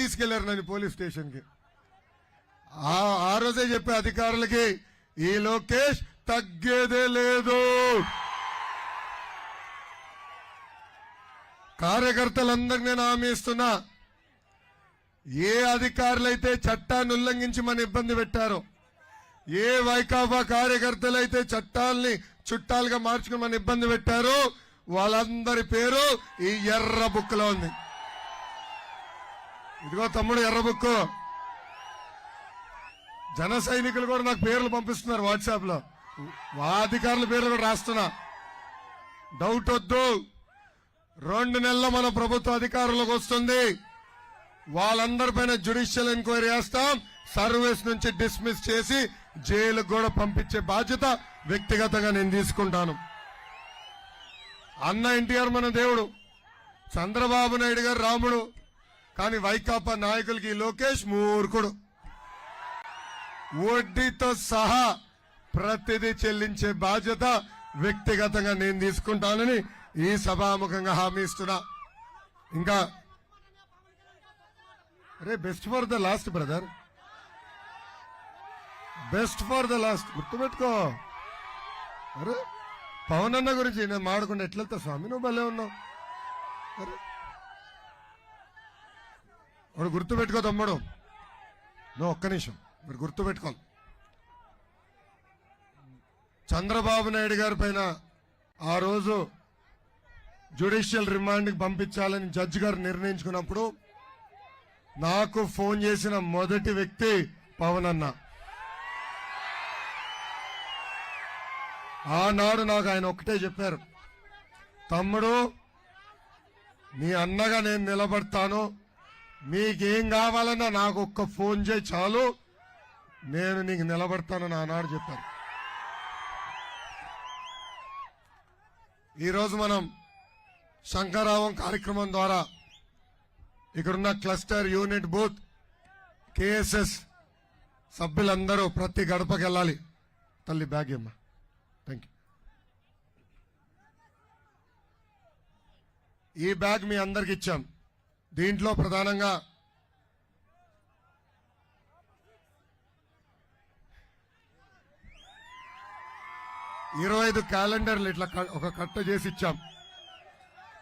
తీసుకెళ్లారు నన్ను police station కి. ఆ రోజే చెప్పే అధికారులకి, ఈ లోకేష్ తగ్గేదే లేదు. కార్యకర్తలందరికీ నేను హామీ ఇస్తున్నా, ఏ అధికారులైతే చట్టాన్ని ఉల్లంఘించి మన ఇబ్బంది పెట్టారో, ఏ వైకాపా కార్యకర్తలైతే చట్టాల్ని చుట్టాలుగా మార్చుకుని మన ఇబ్బంది పెట్టారో, వాళ్ళందరి పేరు ఈ ఎర్ర బుక్ లో ఉంది. ఇదిగో తమ్ముడు ఎర్ర బుక్. జన సైనికులు కూడా నాకు పేర్లు పంపిస్తున్నారు వాట్సాప్ లో, అధికారుల పేర్లు కూడా రాస్తున్నా. డౌట్ వద్దు, 2 నెలల్లో మన ప్రభుత్వ అధికారులకు వస్తుంది. వాళ్ళందరిపైన జ్యుడిషియల్ ఎంక్వైరీ చేస్తాం. సర్వీస్ నుంచి డిస్మిస్ చేసి జైలుకు కూడా పంపించే బాధ్యత వ్యక్తిగతంగా నేను తీసుకుంటాను. అన్న ఎన్టీఆర్ మన దేవుడు, చంద్రబాబు నాయుడు గారు రాముడు, కానీ వైకాపా నాయకులకి లోకేష్ మూర్ఖుడు. వడ్డీతో సహా ప్రతిదీ చెల్లించే బాధ్యత వ్యక్తిగతంగా నేను తీసుకుంటానని ఈ సభాముఖంగా హామీ ఇస్తున్నా. ఇంకా అరే best for the last brother, best for the last గుర్తుపెట్టుకో. అరే పవన్ అన్న గురించి నేను మాడకుండా ఎట్లెళ్తా స్వామి, నువ్వు భలే ఉన్నావు. అరే వాడు గుర్తుపెట్టుకో తమ్ముడు, నువ్వు ఒక్క నిమిషం మీరు గుర్తుపెట్టుకోవాలి. చంద్రబాబు నాయుడు గారి పైన ఆ రోజు జ్యుడిషియల్ రిమాండ్కి పంపించాలని జడ్జి గారు నిర్ణయించుకున్నప్పుడు నాకు ఫోన్ చేసిన మొదటి వ్యక్తి పవన్ అన్న. ఆనాడు నాకు ఆయన ఒకటే చెప్పారు, తమ్ముడు నీ అన్నగా నేను నిలబడతాను, మీకేం కావాలన్నా నాకు ఒక్క ఫోన్ చేయి చాలు, నేను నీకు నిలబడతానని ఆనాడు చెప్పారు. ఈరోజు మనం శంకరావం కార్యక్రమం ద్వారా ఇక్కడున్న క్లస్టర్ యూనిట్ బూత్ కేఎస్ఎస్ సభ్యులందరూ ప్రతి గడపకి వెళ్ళాలి. తల్లి బ్యాగ్ అమ్మా, థ్యాంక్ యూ. ఈ బ్యాగ్ మీ అందరికి ఇచ్చాం. దీంట్లో ప్రధానంగా $25 క్యాలెండర్లు ఇట్లా ఒక కట్ట చేసి ఇచ్చాం.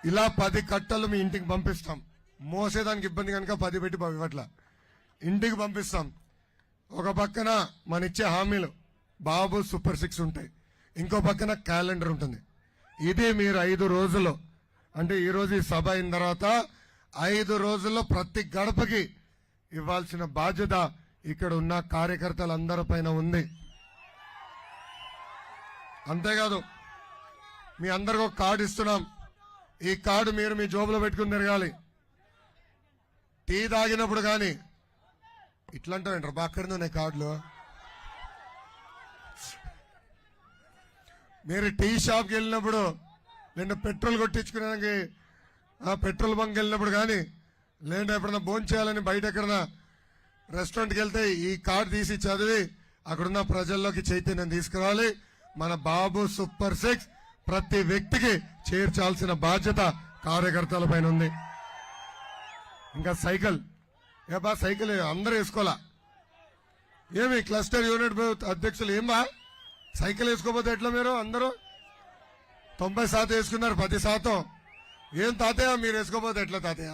ఇలా 10 కట్టలు మీ ఇంటికి పంపిస్తాం. మోసేదానికి ఇబ్బంది కనుక 10 పెట్టి ఇవ్వట్లా, ఇంటికి పంపిస్తాం. ఒక పక్కన మన ఇచ్చే హామీలు బాబు సూపర్ 6 ఉంటాయి, ఇంకో పక్కన క్యాలెండర్ ఉంటుంది. ఇది మీరు 5 రోజుల్లో, అంటే ఈ రోజు ఈ సభ అయిన తర్వాత 5 రోజుల్లో ప్రతి గడపకి ఇవ్వాల్సిన బాధ్యత ఇక్కడ ఉన్న కార్యకర్తలందరిపైన ఉంది. అంతేకాదు మీ అందరికి ఒక కార్డు ఇస్తున్నాం. ఈ కార్డు మీరు మీ జోబులో పెట్టుకుని తిరగాలి. టీ తాగినప్పుడు కానీ ఇట్లాంటారు బాక్కర్ను ఉన్నాయి కార్డులు. మీరు టీ షాప్కి వెళ్ళినప్పుడు, లేదా పెట్రోల్ కొట్టించుకునేదానికి పెట్రోల్ బంక్ వెళ్ళినప్పుడు కానీ, లేదంటే ఎప్పుడన్నా భోజనం చేయాలని బయట ఎక్కడన్నా రెస్టారెంట్కి వెళ్తే ఈ కార్డు తీసి చదివి అక్కడున్న ప్రజల్లోకి చైతన్యం తీసుకురావాలి. మన బాబు సూపర్ 6 ప్రతి వ్యక్తికి చేర్చాల్సిన బాధ్యత కార్యకర్తల పైన ఉంది. ఇంకా సైకిల్, సైకిల్ అందరూ వేసుకోవాలా? ఏమి క్లస్టర్ యూనిట్ అధ్యక్షులు ఏమా సైకిల్ వేసుకోపోతే ఎట్లా? మీరు అందరూ 90% వేసుకున్నారు, 10%. ఏం తాతయ్య మీరు వేసుకోపోతే ఎట్లా తాతయ్య?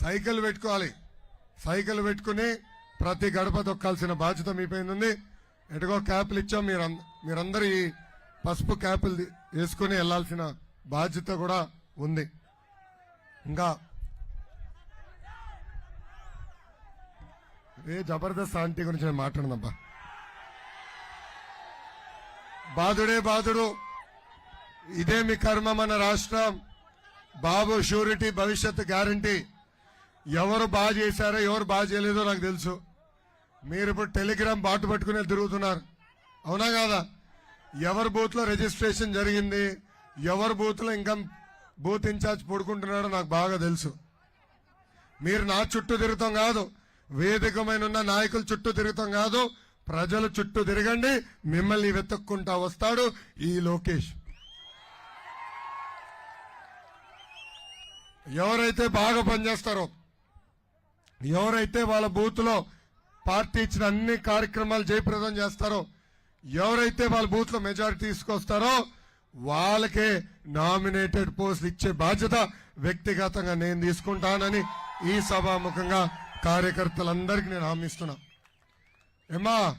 సైకిల్ పెట్టుకోవాలి. సైకిల్ పెట్టుకుని ప్రతి గడప తొక్కాల్సిన బాధ్యత మీ పైన ఉంది. ఎటుగో క్యాప్లు ఇచ్చాం, మీరందరూ ఈ పసుపు క్యాపులు వేసుకుని వెళ్లాల్సిన బాధ్యత కూడా ఉంది. ఇంకా జబర్దస్త్ ఆంటీ గురించి నేను మాట్లాడదబ్బా. బాధుడే బాధుడు, ఇదే మీ కర్మ. మన రాష్ట్రం బాబు షూరిటీ, భవిష్యత్తు గ్యారంటీ. ఎవరు బాగా చేశారో ఎవరు బాగా చేయలేదో నాకు తెలుసు. మీరు ఇప్పుడు టెలిగ్రామ్ బాటు పట్టుకునే తిరుగుతున్నారు, అవునా కాదా? ఎవరి బూత్ లో రిజిస్ట్రేషన్ జరిగింది, ఎవరి బూత్ లో ఇంకా బూత్ ఇన్ఛార్జ్ పడుకుంటున్నాడో నాకు బాగా తెలుసు. మీరు నా చుట్టూ తిరుగుతాం కాదు, వేదికమైన ఉన్న నాయకుల చుట్టూ తిరుగుతాం కాదు, ప్రజల చుట్టూ తిరగండి. మిమ్మల్ని వెతుక్కుంటా వస్తాడు ఈ లోకేష్. ఎవరైతే బాగా పనిచేస్తారో, ఎవరైతే వాళ్ళ బూత్ లో పార్టీ ఇచ్చిన అన్ని కార్యక్రమాలు జయప్రదం చేస్తారో, ఎవరైతే వాళ్ళ బూత్ లో మెజారిటీ తీసుకొస్తారో వాళ్ళకే నామినేటెడ్ పోస్టులు ఇచ్చే బాధ్యత వ్యక్తిగతంగా నేను తీసుకుంటానని ఈ సభాముఖంగా కార్యకర్తలందరికీ నేను హామీ ఇస్తున్నా. ఏమా